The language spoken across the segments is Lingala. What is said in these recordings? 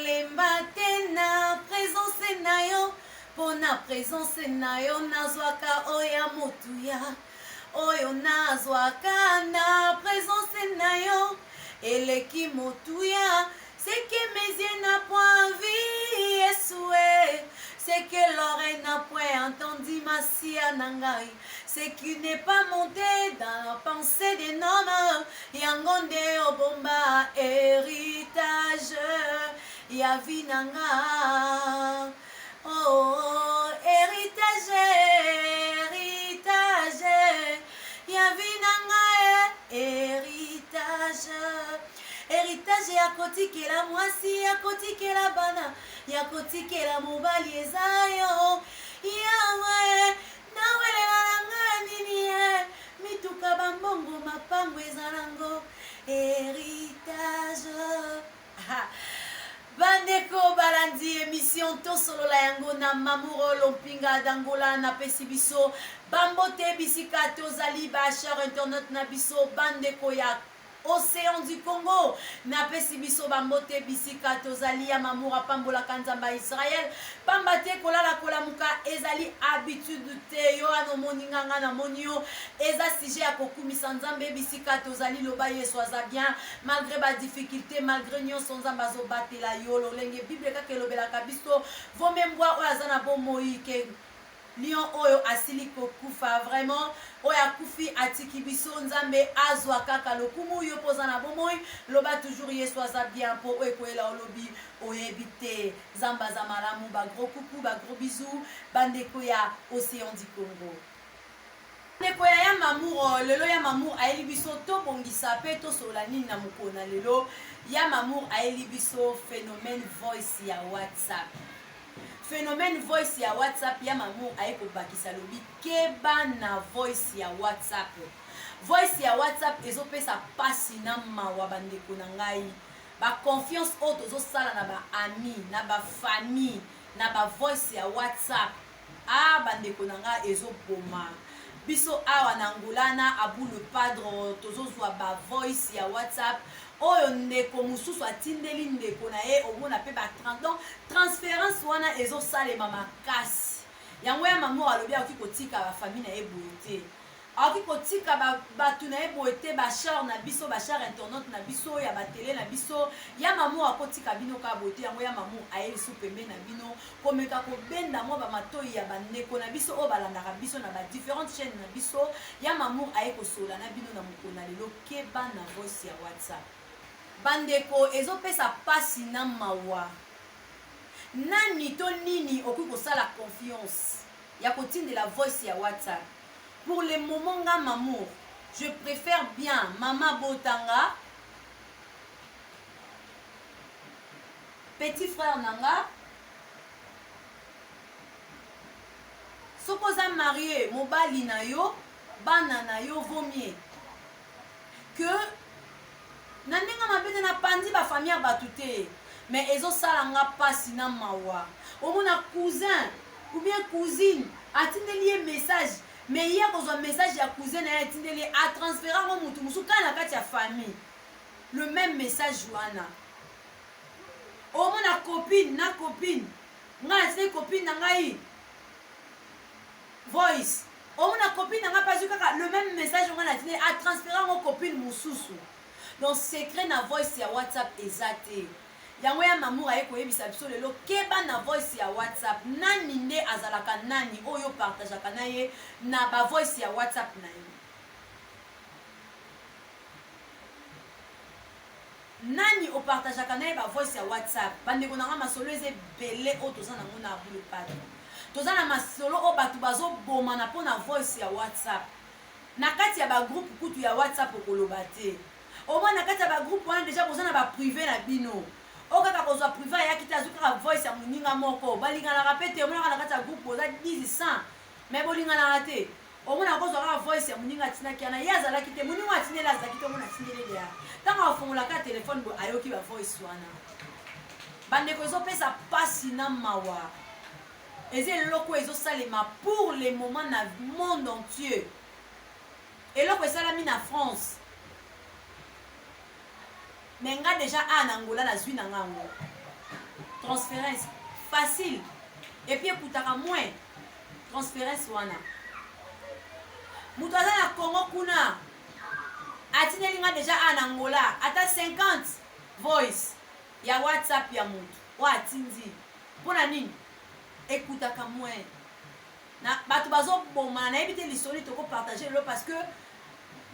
kolemba te na présence na yo mpo na présence na yo nazwaka oya motuya oyo nazwaka na présence na yo eleki motuya c'est que mes yeux n'a point vu Yesoué, c'est que l'oreille n'a point entendu Massia Nangai, c'est qu'il n'est pas monté dans la pensée des hommes. Yangonde Obomba, héritage, Yavinanga, oh, héritage, héritage, Yavinanga, héritage. Héritage ya kotikela mwasi ya kotikela bana ya kotikela mobali eza yo yawe nawelela nanga nini ye mituka bambongo mapango eza nango héritage. Bandeko balandi émission tosolola yango na Mamour Lompinga dangola na pesi biso bambote bisika tozali bachar internet na biso bandeko ya Océan du Congo na pesi biso bambote bisika tozali ya Mamour apambola kanzamba Israël pambate kolala kolamuka ezali habitude te yo anomoni nganga na monio eza sujet ya kokumisa nzambe bisika tozali loba yeso aza bien malgré ba difficulté malgré nyonso nzambe azobatela yo lolenge bible kaka elobelaka biso vomembwa oyo aza na bomoi ke lion oyo asili kokufa vraiment oyo akufi atiki biso nzambe azwa kaka lokumu yo poza na bomoi loba toujours yesu aza bien po oyo ekoyela olobi oyebi te nzambe aza malamu bagros kuku bagros bisou bandeko ya Océan du Congo ndeko ya Mamour lelo ya Mamour ayeli biso tobongisa pe tosolola nini na mokona lelo ya Mamour ayeli biso phénomène voice ya WhatsApp. Phénomène voice ya WhatsApp ya Mamour aye kobakisa lobi keba na voice ya WhatsApp. Voice ya WhatsApp ezopesa pasi na mawa bandeko na ngai. Ba confiance oyo tozosala na ba ami, na ba famille, na ba voice ya WhatsApp. Bandeko na ngai ezoboma. Biso awa na ngolana abu le padre tozozwa ba voice ya WhatsApp. Oyo ndeko mususu atindeli ndeko na ye omona pe ba 30 ans transférence wana ezosalema makasi yango ya Mamour alobi akoki kotika ba famille na ye boye te akoki kotika batu na ye boye te bachar na biso bachar internet na biso ya batele na biso ya Mamour akotika bino ka boye te yango ya Mamour ayeli so pembe na bino komeka kobenda mwa bamatoi ya bandeko na biso oyo balandaka biso na ba différentes chaînes na biso ya Mamour aye kosola na bino na mokona lelo keba na voice ya WhatsApp. Bandeko ezopesa pasi na mawa nani to nini okoki kosala confiance ya kotindela voice ya WhatsApp. Pour le moment nga Mamour je préfère bien Mama Botanga petit frère nanga soko za marié mobali na yo bana na yo vomie que na ndenge mabete na pandi ba famille ya batu te mais ezosala nga pasi na mawa omona cousin ou bien cousine atindeli ye message mais hier kozwa message ya cousin na ye atindeli a transférer ngo mutu musu kana na kati ya famille le même message wana omona copine na copine nga atindeli copine na ngai voice omona copine na nga pazu kaka le même message nga atindeli a transférer ngo copine mususu. Donc secret na voice ya WhatsApp ezate yango ya Mamour aye koyebisa biso lelo keba na voice ya WhatsApp nani nde azalaka nani oyo partageaka na ye na ba voice ya WhatsApp na ye nani o partageaka na ye ba voice ya WhatsApp bandeko nanga masolo eze belé o toza nango na abule pade toza na masolo o batu bazoboma na pona voice ya WhatsApp na kati ya ba groupe kutu ya WhatsApp okoloba te au moins na kati ya ba groupe wana déjà boza na ba privé na bino o kaka kozwa privé ya kita azuka voice ya muninga moko balingana rapete omona na kati ya groupe boza 10 100 mais bolingana rate omona kozwa voice ya muninga tina kiana yazala kite muninga atinela azaki to mona tinele ya tanga afungula ka téléphone bo ayoki ba voice wana bandeko ezopesa pasi na mawa eze loko ezosalema pour le moment na monde entier eloko esalami na France mais nga déjà en Angola na zwi na ngango transférence facile et puis ekutaka moins transférence wana mutu aza na Congo kuna atineli nga déjà en Angola ata 50 voice ya WhatsApp ya mutu o atindi mpona nini ekutaka moins na bato bazoboma nayebi te lisolo tokopartage lelo parce que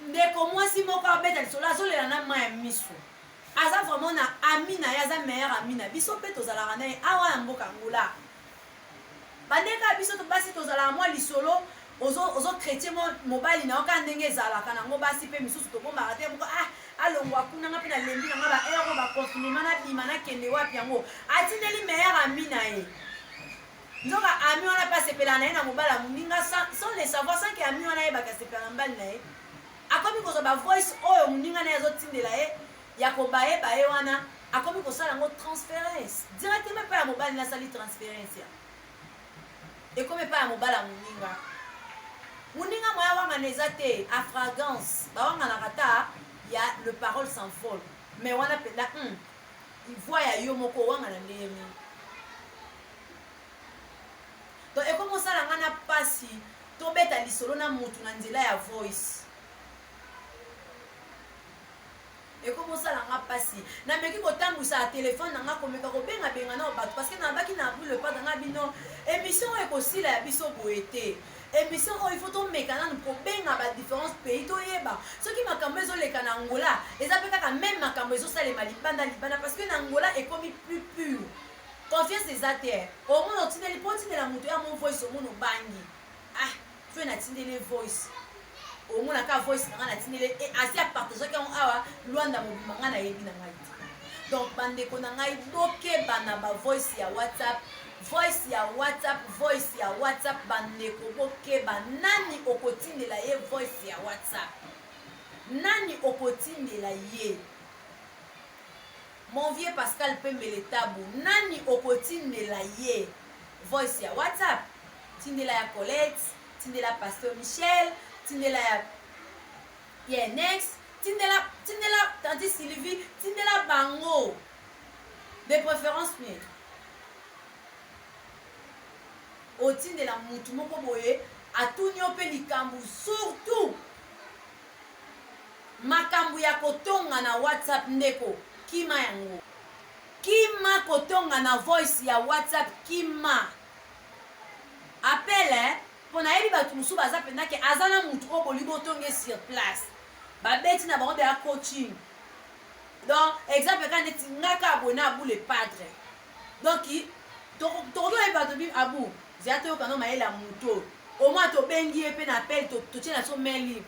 ndeko mwasi moko abeta lisolo azolela na ma ya miso aza vraiment na ami na ye aza meilleur ami na biso mpe tozalaka na ye awa na mboka Angola bandeka biso basi tozalaka mwa lisolo ozo chrétien mobali na oka ndenge ezalaka nango basi mpe misusu tokombaka te moko alongwa kunanga mpe na lembi nanga baero baconfinement nabima nakende wapi yango atindeli meilleur ami na ye nzoka ami wana mpe asepela na ye na mobali ya moninga sans le savoir sans ke ami wana yebaka asepela na mobali na ye akomi kozwa bavoice oyo moninga na ye azotindela ye ya kobayeba ye wana akomi kosala yango transférence directement mpe ya mobali nasali transférence ya ekomi mpe ya mobali ya moninga moninga moya wangana eza te a fragrance bawanganaka ta ya le parole sans folle mais wana mpenza voix ya yo moko owangana ndeyemi donc ekomi osala nga na mpasi tobeta lisolo na mutu na nzela ya voice ekomi osala nga mpasi nameki kotambwisa ya telefone na nga komeka kobengabenga na bato parce que nabaki na abri le pas na nga bino émission oyo ekosila ya biso boye te émission oyo il faut tomeka nanu kobenga badifférence pays toyeba soki makambo ezoleka na Angola eza mpe kaka même makambo ezosalema libanda parce que na Angola ekomi plus pur confiance eza te omona otindeli mpo otindela moto ya mo voice omona obangi fo natindeli voice omona ka voice na nga natindeli asi apartageaki yango awa lwanda mobima nga nayebi na ngai te donc bandeko na ngai bokeba na bavoice ya WhatsApp voice ya WhatsApp bandeko bokeba nani okotindela ye voice ya WhatsApp nani okotindela ye mon vieux Pascal Pembele Tabu nani okotindela ye voice ya WhatsApp tindela ya Colette tindela Pasteur Michel tindela ya Nex tindela Tante Sylvie tindela bango de préférence mais otindela mutu moko boye atuni ope likambu surtout makambu ya kotonga na WhatsApp ndeko kima yango kima kotonga na voice ya WhatsApp kima appel pona yebi bato musu baza pendake azana mutu oyo bolingi otonge sur place babeti na bango ya coaching donc exemple ka neti ngaka abona abu le padre donc tokoki oyeba bato bi abu zia toyoka no mayele ya mutu au moins tobengi ye mpe na appel totie na so main livre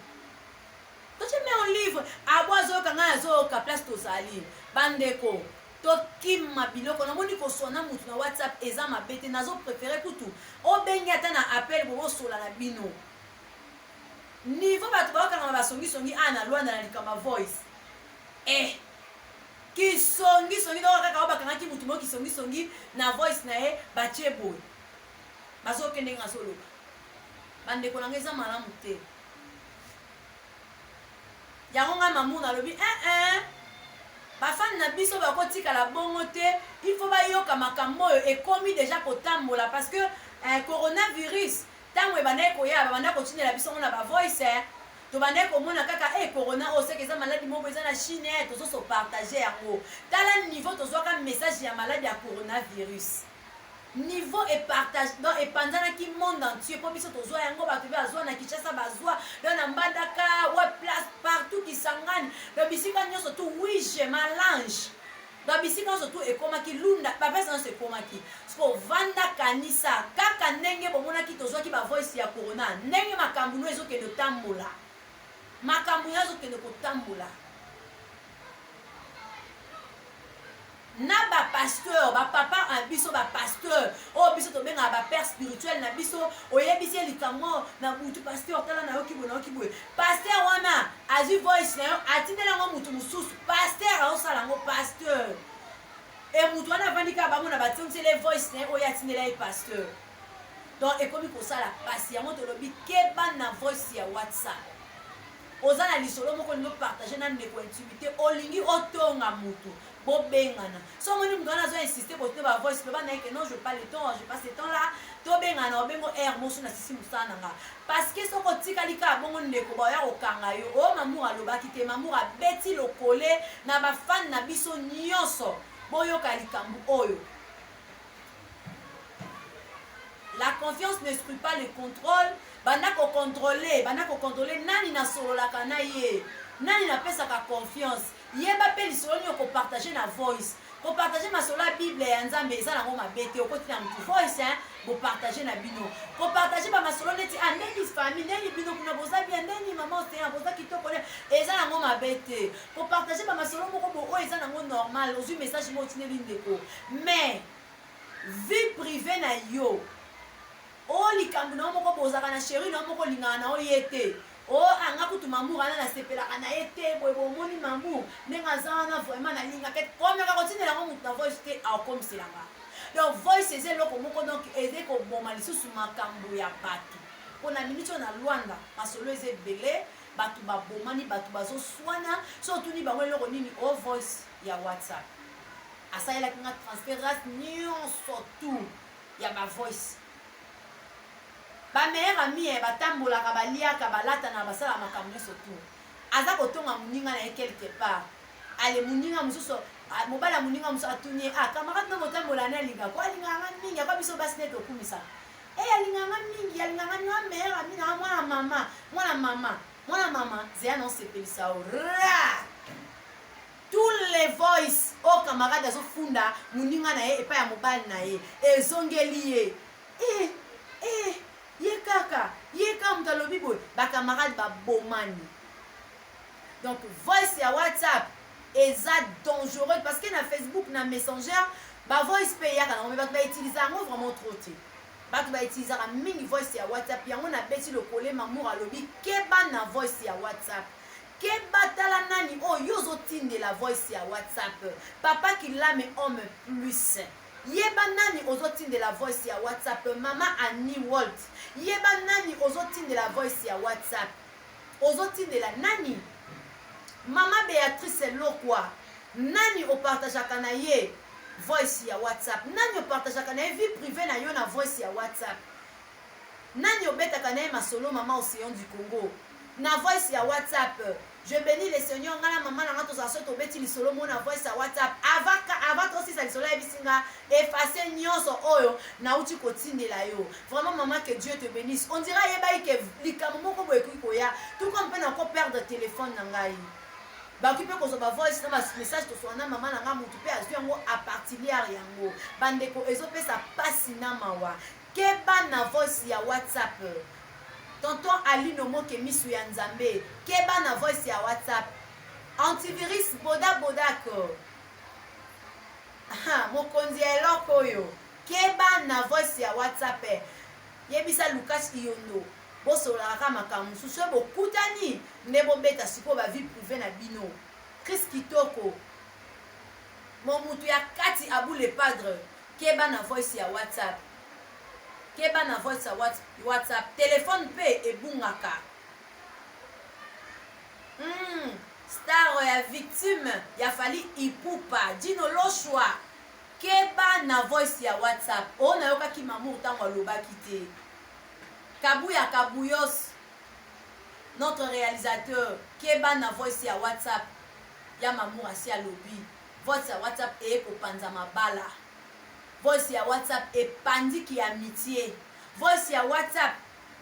totie main livre abu azoyoka ngai azoyoka place tozali bandeko tokima biloko namoni kosona mutu na WhatsApp eza mabe te nazoprefere kutu obengi ata na appel bobosola na bino niveau bato baokanga basongisongi na lwanda na likama voice kisongisongi doko kaka obakangaki mutu moko kisongisongi na voice na ye batie boye bazokende nga soloka bandeko nanga eza malamu te yango nga mamuna alobi bafani na biso bakotikala bongo te il faut bayoka makambo oyo ekomi deja kotambola parce que coronavirus ntango ebandaki koyaba babandaki kotindela biso ngo na bavoice tobandaki komona kaka corona oyo seke eza maladi moko eza na chine tozosopartage yango tala niveau tozwaka message ya maladi ya coronavirus niveau epanzanaki monde entier mpo biso tozwa yango bato bazwa na Kinshasa bazwa do na Mbandaka wa place partout Kisangani do bisika nyonso tu wige malange do bisika nyonso tu ekomaki lunda bapesa nyonso ekomaki siko vanda kanisa kaka ndenge bomonaki tozwaki bavoice ya corona ndenge makambo no ezokende kotambola makambo no ezokende kotambola na bapasteur bapapa a biso bapasteur oyo biso tobengaka bapère spirituel na biso oyebisi ye likambo na butu pasteur tala na yoki boye na yoki boye pasteur wana azwi voice na yo atindeli yango mutu mosusu pasteur aosala yango pasteur mutu wana avandi kaka bango na bationgisele voice na ye oyo atindela ye pasteur donc ekomi kosala pasi yango tolobi keba na voice ya WhatsApp oza na lisolo moko lingi opartage na ndeko intimité olingi otonga mutu bobengana so moni mutu wana azoinsiste kote bavoice loba na ye ke non je pas le temps je passe le temps là tobengana obengo air mosu na sisi mosala na nga parce que soko otikali kaka bongo ndeko baya kokanga yo oyo mamour alobaki te mamour abeti lokole na bafani na biso nyonso boyoka likambo oyo. La confiance n'exclut pas le contrôle. Banda ko contrôler nani na sololaka na ye nani na pesaka confiance yeba pe lisolo nyo ko partager na voice ko partager masolo ya bible ya nzambe eza nango mabe te okoti na mutu voice bo partager na bino ko partager ba masolo neti ndeni famille ndeni bino kuna boza bien ndeni mama osena boza kitoko eza nango mabe te ko partager ba masolo moko bo oyo eza nango normal ozwi message mo tineli ndeko mais vie privée na yo o likambo na moko bozaka na chéri na moko lingana na oye te o anga kutu mamour ana nasepelaka na ye te boye bomoni mamour ndenge aza wana vraiment nalingaka komeka kotindelanga motu na voice te akomiselanga donc voice eza eloko moko donc eze koboma lisusu makambo ya bato mpona miniti oyo na lwanda masolo eza ebele bato babomani bato bazoswana so otuni bango eloko nini o voice ya whatsapp asalelaki nga transférence nyonso tout ya bavoice bameilleur ami batambolaka baliaka balata na basala makambo nyonso tu aza kotonga moninga na ye quelque part ale moninga mosusu mobala moninga mosusu atuni camarade no motambola ne alingaka ko alingaka mingi akwa biso basi nete okumisa alingaka mingi alingaka ni wa meilleur ami na mwana mama zeya na osepelisa o ra tous les voice o camarade azofunda moninga na ye epai ya mobali na ye ezongeli ye ye kaka mutu alobi boye bakamarade babomani donc voice ya whatsapp eza dangereux parce que na facebook na messenger bavoice mpe eyaka nango me bato bautilize yango vraiment trop te bato bautilisaka mingi voice ya whatsapp yango nabeti lokole mamour alobi keba na voice ya whatsapp keba tala nani oyo ozotindela voice ya whatsapp papa qui l'ame homme plus yeba nani ozotindela voice ya whatsapp mama Annie Walt yeba nani ozotindela voice ya whatsapp ozotindela nani mama Béatrice Lokwa nani opartageaka na ye voice ya whatsapp nani opartageaka na ye vie privée na yo na voice ya whatsapp nani obetaka na ye masolo mama Océan du Congo na voice ya whatsapp je bénis le Seigneur ngana mama na ngato zaso to beti lisolo mona voice ya whatsapp avant to sisa lisolo ya bisinga effacer nyonso oyo na uti kotindela yo vraiment maman que Dieu te bénisse on dira yebai ke likamo moko boye koya tout comme na ko perdre téléphone na ngai ba occupé ko so ba voice na ba message to so na mama na nga mutu pe azwi yango a partir yango bandeko ezopesa pasi na mawa keba na voice ya whatsapp tonton Ali Nomoke misu ya nzambe keba na voice ya whatsapp antivirus bodako mokonzi ya eloko oyo keba na voice ya whatsapp yebisa Lucas Iyondo bosolaka makambo mosusu bokutani nde bobeta sikoyo bavie privé na bino Chris Kitoko momutu ya kati abu le padre keba na voice ya whatsapp keba na voice ya whatsapp telefone mpe ebungaka star ya victime ya Fally Ipupa Dino Loshwa keba na voice ya whatsapp oyo nayokaki mamour ntango alobaki te Kabuya Kabuyos notre réalisateur keba na voice ya whatsapp ya mamour asi alobi voice ya whatsapp ekopanza mabala voice ya whatsapp epandiki ya amitié voice ya whatsapp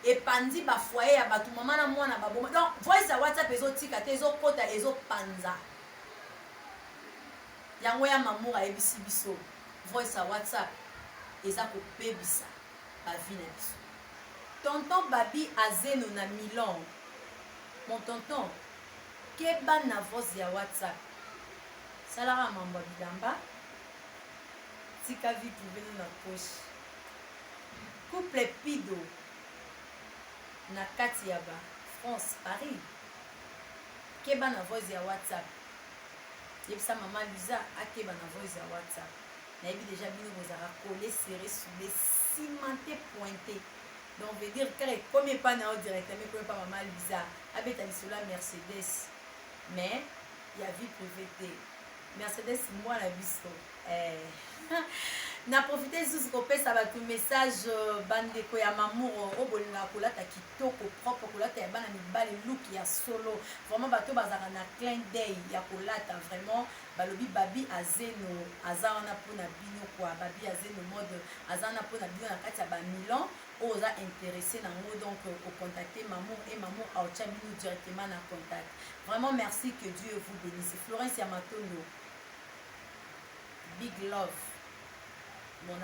epandi bafoyer ya bato mama na mwana baboma donc voice ya whatsapp ezotika te ezokota ezopanza yango ya mamour ayebisi biso voice ya whatsapp eza kopebisa bavi na biso tonton Babi Azeno na Milan mon tonton keba na voice ya whatsapp salaka mambo bilamba tika vie privée na poche couple pido na kati ya ba France Paris keba na voice ya whatsapp yebisa mama Luisa akeba na voice ya whatsapp nayebi déjà bino bozala collé serré soudé cimenté pointé donc veut dire kare comme pas na directement comme pas mama Luisa abeta lisolo Mercedes mais ya vie privée te Mercedes mwana biso na profite lisusu kopesa bato message bandeko ya mamuro oyo bolinga kolata kitoko propre kolata ya bana mibali look ya solo vraiment bato bazalaka na clin d'œil ya kolata vraiment balobi babi azeno aza wana mpona bino kwa babi azeno mode aza wana mpona bino na kati ya bamilan oyo oza intéressé nango donc ocontacte mamour et mamour aotya bino directement na contact. Vraiment merci, que Dieu vous bénisse. Florence Yamatondo, big love mon